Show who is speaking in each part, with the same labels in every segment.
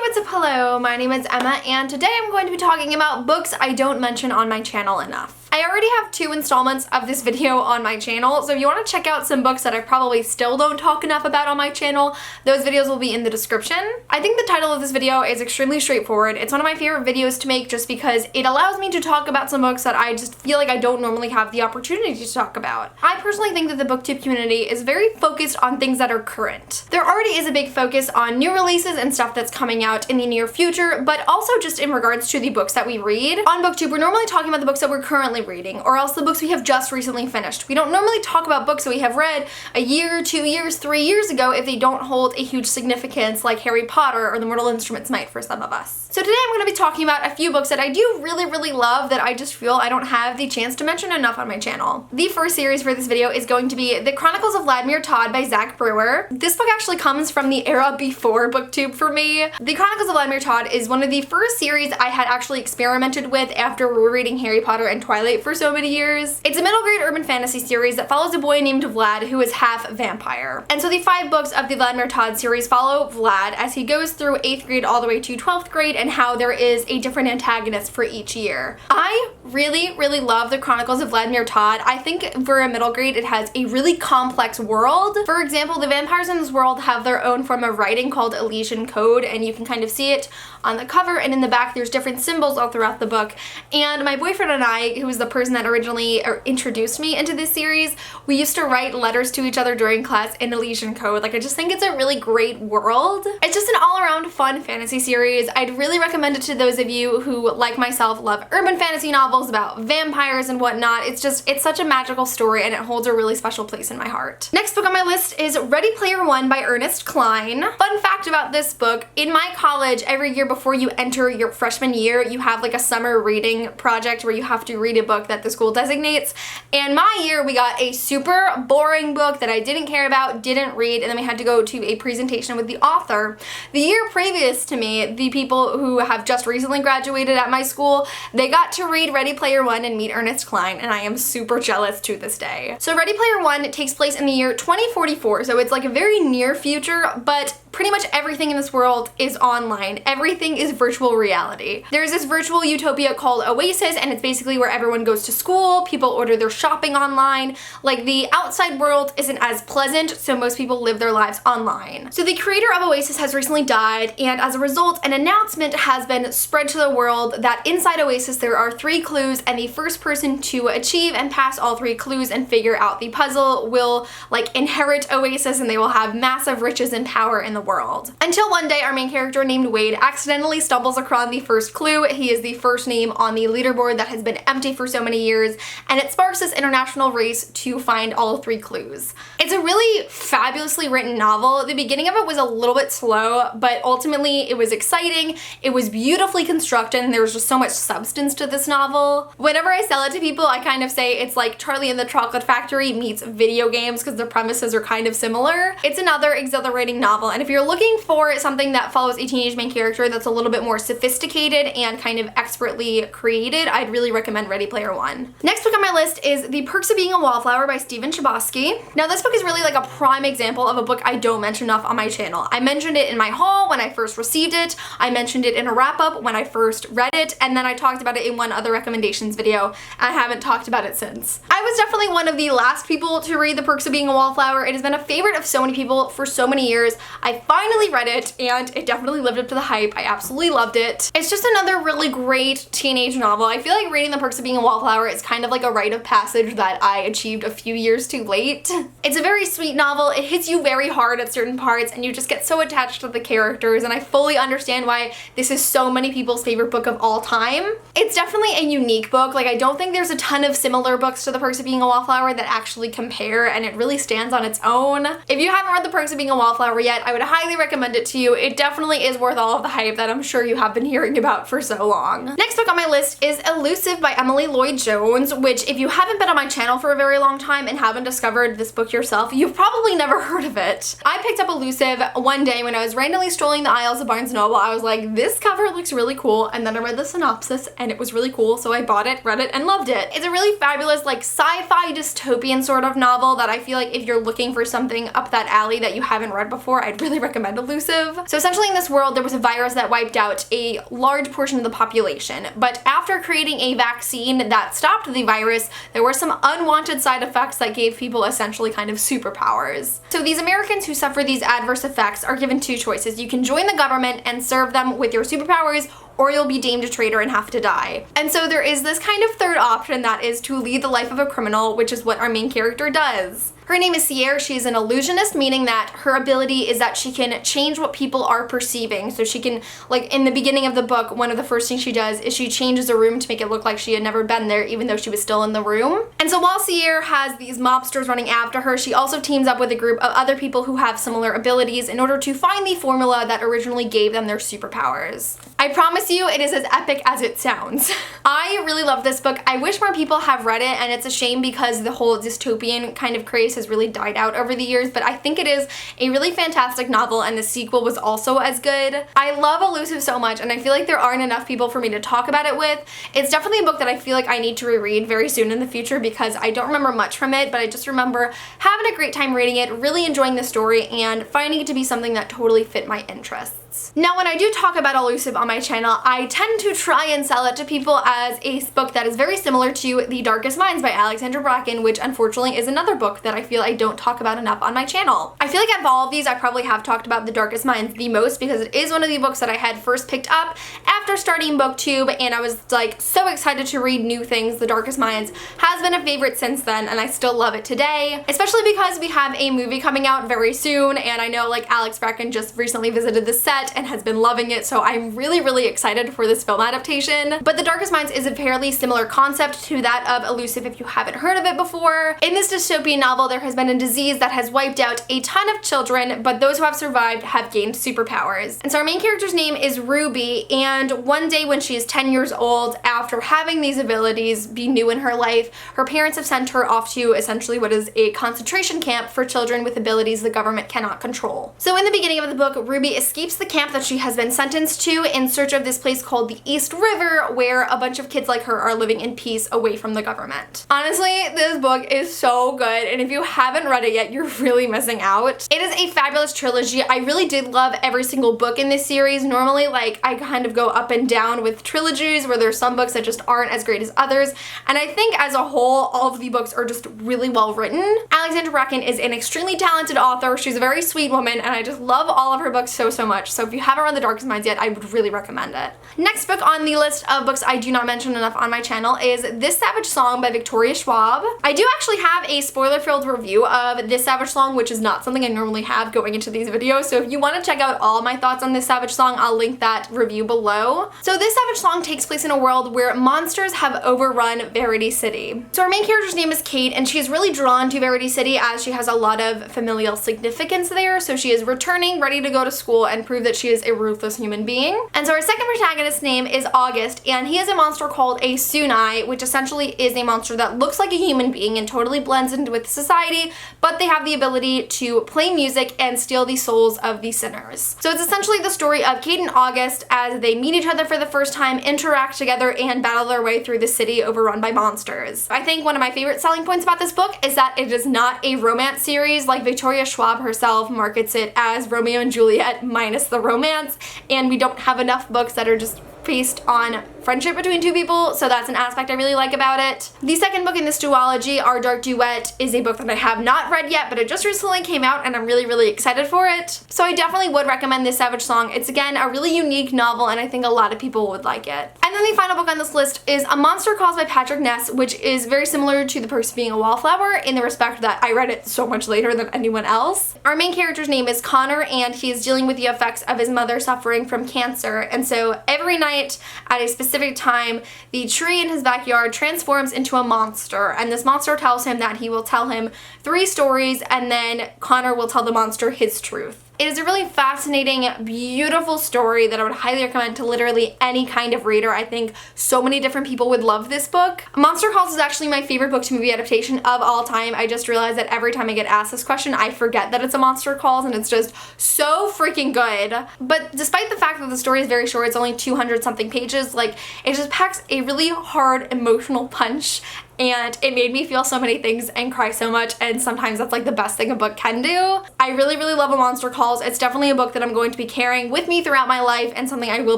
Speaker 1: what's up? Hello, my name is Emma, and today I'm going to be talking about books I don't mention on my channel enough. I already have 2 installments of this video on my channel, so if you want to check out some books that I probably still don't talk enough about on my channel, those videos will be in the description. I think the title of this video is extremely straightforward. It's one of my favorite videos to make just because it allows me to talk about some books that I just feel like I don't normally have the opportunity to talk about. I personally think that the booktube community is very focused on things that are current. There already is a big focus on new releases and stuff that's coming out in the near future, but also just in regards to the books that we read. On booktube, we're normally talking about the books that we're currently reading, or else the books we have just recently finished. We don't normally talk about books that we have read a year, 2 years, 3 years ago if they don't hold a huge significance like Harry Potter or The Mortal Instruments might for some of us. So today I'm going to be talking about a few books that I do really love that I just feel I don't have the chance to mention enough on my channel. The first series for this video is going to be The Chronicles of Vladimir Todd by Zach Brewer. This book actually comes from the era before booktube for me. The Chronicles of Vladimir Todd is one of the first series I had actually experimented with after rereading Harry Potter and Twilight for so many years. It's a middle grade urban fantasy series that follows a boy named Vlad who is half vampire. And so the 5 books of the Vladimir Todd series follow Vlad as he goes through 8th grade all the way to 12th grade and how there is a different antagonist for each year. I really love the Chronicles of Vladimir Todd. I think for a middle grade it has a really complex world. For example, the vampires in this world have their own form of writing called Elysian code, and you can kind of see it on the cover, and in the back there's different symbols all throughout the book. And my boyfriend and I, who was the person that originally introduced me into this series, we used to write letters to each other during class in Elysian code. Like, I just think it's a really great world. It's just an all-around fun fantasy series. I'd really recommend it to those of you who, like myself, love urban fantasy novels about vampires and whatnot. It's such a magical story, and it holds a really special place in my heart. Next book on my list is Ready Player One by Ernest Cline. Fun fact about this book, in my college, every year before you enter your freshman year, you have like a summer reading project where you have to read a book that the school designates. And my year, we got a super boring book that I didn't care about, didn't read, and then we had to go to a presentation with the author. The year previous to me, the people who have just recently graduated at my school, they got to read Ready Player One and meet Ernest Cline, and I am super jealous to this day. So Ready Player One takes place in the year 2044, so it's like a very near future, but pretty much everything in this world is online. Everything is virtual reality. There's this virtual utopia called Oasis, and it's basically where everyone goes to school, people order their shopping online. Like, the outside world isn't as pleasant, so most people live their lives online. So the creator of Oasis has recently died, and as a result, an announcement has been spread to the world that inside Oasis there are 3 clues, and the first person to achieve and pass all 3 clues and figure out the puzzle will, like, inherit Oasis, and they will have massive riches and power in the world. Until one day our main character named Wade accidentally stumbles across the first clue. He is the first name on the leaderboard that has been empty for so many years, and it sparks this international race to find all 3 clues. It's a really fabulously written novel. The beginning of it was a little bit slow, but ultimately it was exciting, it was beautifully constructed, and there was just so much substance to this novel. Whenever I sell it to people, I kind of say it's like Charlie and the Chocolate Factory meets video games because the premises are kind of similar. It's another exhilarating novel, and if you're looking for something that follows a teenage main character that's a little bit more sophisticated and kind of expertly created, I'd really recommend Ready Player One. Next book on my list is The Perks of Being a Wallflower by Stephen Chbosky. Now, this book is really like a prime example of a book I don't mention enough on my channel. I mentioned it in my haul when I first received it, I mentioned it in a wrap-up when I first read it, and then I talked about it in one other recommendations video, and I haven't talked about it since. I was definitely one of the last people to read The Perks of Being a Wallflower. It has been a favorite of so many people for so many years. I finally read it, and it definitely lived up to the hype. I absolutely loved it. It's just another really great teenage novel. I feel like reading The Perks of Being a Wallflower is kind of like a rite of passage that I achieved a few years too late. It's a very sweet novel. It hits you very hard at certain parts, and you just get so attached to the characters, and I fully understand why this is so many people's favorite book of all time. It's definitely a unique book. Like, I don't think there's a ton of similar books to The Perks of Being a Wallflower that actually compare, and it really stands on its own. If you haven't read The Perks of Being a Wallflower yet, I would highly recommend it to you. It definitely is worth all of the hype that I'm sure you have been hearing about for so long. Next book on my list is Elusive by Emily Lloyd Jones, which, if you haven't been on my channel for a very long time and haven't discovered this book yourself, you've probably never heard of it. I picked up Elusive one day when I was randomly strolling the aisles of Barnes & Noble. I was like, this cover looks really cool, and then I read the synopsis and it was really cool, so I bought it, read it, and loved it. It's a really fabulous, like, sci-fi dystopian sort of novel that I feel like if you're looking for something up that alley that you haven't read before, I'd really recommend Elusive. So essentially in this world, there was a virus that wiped out a large portion of the population, but after creating a vaccine that stopped the virus, there were some unwanted side effects that gave people essentially kind of superpowers. So these Americans who suffer these adverse effects are given two choices. You can join the government and serve them with your superpowers, or you'll be deemed a traitor and have to die. And so there is this kind of third option that is to lead the life of a criminal, which is what our main character does. Her name is Sierra. She's an illusionist, meaning that her ability is that she can change what people are perceiving. So she can, like in the beginning of the book, one of the first things she does is she changes a room to make it look like she had never been there, even though she was still in the room. And so while Sierra has these mobsters running after her, she also teams up with a group of other people who have similar abilities in order to find the formula that originally gave them their superpowers. I promise you, it is as epic as it sounds. I really love this book. I wish more people have read it, and it's a shame because the whole dystopian kind of craze has really died out over the years, but I think it is a really fantastic novel, and the sequel was also as good. I love Elusive so much, and I feel like there aren't enough people for me to talk about it with. It's definitely a book that I feel like I need to reread very soon in the future because I don't remember much from it, but I just remember having a great time reading it, really enjoying the story, and finding it to be something that totally fit my interests. Now, when I do talk about Elusive on my channel, I tend to try and sell it to people as a book that is very similar to The Darkest Minds by Alexandra Bracken, which unfortunately is another book that I feel I don't talk about enough on my channel. I feel like out of all of these, I probably have talked about The Darkest Minds the most because it is one of the books that I had first picked up after starting BookTube, and I was like so excited to read new things. The Darkest Minds has been a favorite since then, and I still love it today, especially because we have a movie coming out very soon, and I know like Alex Bracken just recently visited the set and has been loving it, so I'm really excited for this film adaptation. But The Darkest Minds is a fairly similar concept to that of Elusive if you haven't heard of it before. In this dystopian novel, there has been a disease that has wiped out a ton of children, but those who have survived have gained superpowers. And so our main character's name is Ruby, and one day when she is 10 years old, after having these abilities be new in her life, her parents have sent her off to essentially what is a concentration camp for children with abilities the government cannot control. So in the beginning of the book, Ruby escapes the camp that she has been sentenced to in search of this place called the East River, where a bunch of kids like her are living in peace away from the government. Honestly, this book is so good, and if you haven't read it yet, you're really missing out. It is a fabulous trilogy. I really did love every single book in this series. Normally, like, I kind of go up and down with trilogies where there's some books that just aren't as great as others, and I think as a whole, all of the books are just really well written. Alexandra Bracken is an extremely talented author. She's a very sweet woman, and I just love all of her books so much. So if you haven't read The Darkest Minds yet, I would really recommend it. Next book on the list of books I do not mention enough on my channel is This Savage Song by Victoria Schwab. I do actually have a spoiler-filled review of This Savage Song, which is not something I normally have going into these videos, so if you want to check out all my thoughts on This Savage Song, I'll link that review below. So This Savage Song takes place in a world where monsters have overrun Verity City. So our main character's name is Kate, and she's really drawn to Verity City as she has a lot of familial significance there, so she is returning, ready to go to school and prove that she is a ruthless human being. And so our second protagonist's name is August, and he is a monster called a Sunai, which essentially is a monster that looks like a human being and totally blends into with society, but they have the ability to play music and steal the souls of the sinners. So it's essentially the story of Kate and August as they meet each other for the first time, interact together, and battle their way through the city overrun by monsters. I think one of my favorite selling points about this book is that it is not a romance series like Victoria Schwab herself markets it as Romeo and Juliet minus the romance, and we don't have enough books that are just based on friendship between two people, so that's an aspect I really like about it. The second book in this duology, Our Dark Duet, is a book that I have not read yet, but it just recently came out and I'm really excited for it. So I definitely would recommend This Savage Song. It's again a really unique novel and I think a lot of people would like it. And then the final book on this list is A Monster Calls by Patrick Ness, which is very similar to The Perks of Being a Wallflower in the respect that I read it so much later than anyone else. Our main character's name is Connor, and he is dealing with the effects of his mother suffering from cancer, and so every night at a specific time, the tree in his backyard transforms into a monster, and this monster tells him that he will tell him 3 stories, and then Connor will tell the monster his truth. It is a really fascinating, beautiful story that I would highly recommend to literally any kind of reader. I think so many different people would love this book. Monster Calls is actually my favorite book to movie adaptation of all time. I just realized that every time I get asked this question, I forget that it's a Monster Calls, and it's just so freaking good. But despite the fact that the story is very short, it's only 200 something pages, like it just packs a really hard emotional punch, and it made me feel so many things and cry so much, and sometimes that's like the best thing a book can do. I really, really love A Monster Calls. It's definitely a book that I'm going to be carrying with me throughout my life and something I will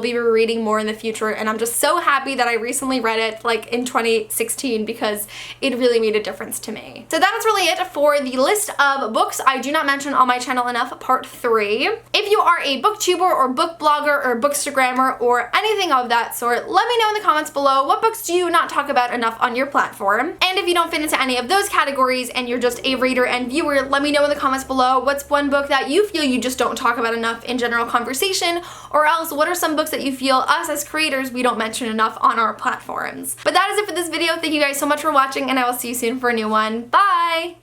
Speaker 1: be rereading more in the future, and I'm just so happy that I recently read it like in 2016 because it really made a difference to me. So that is really it for the list of books I do not mention on my channel enough, part 3. If you are a booktuber or book blogger or bookstagrammer or anything of that sort, let me know in the comments below what books do you not talk about enough on your platform. And if you don't fit into any of those categories and you're just a reader and viewer, let me know in the comments below what's one book that you feel you just don't talk about enough in general conversation, or else what are some books that you feel us as creators we don't mention enough on our platforms. But that is it for this video. Thank you guys so much for watching, and I will see you soon for a new one. Bye!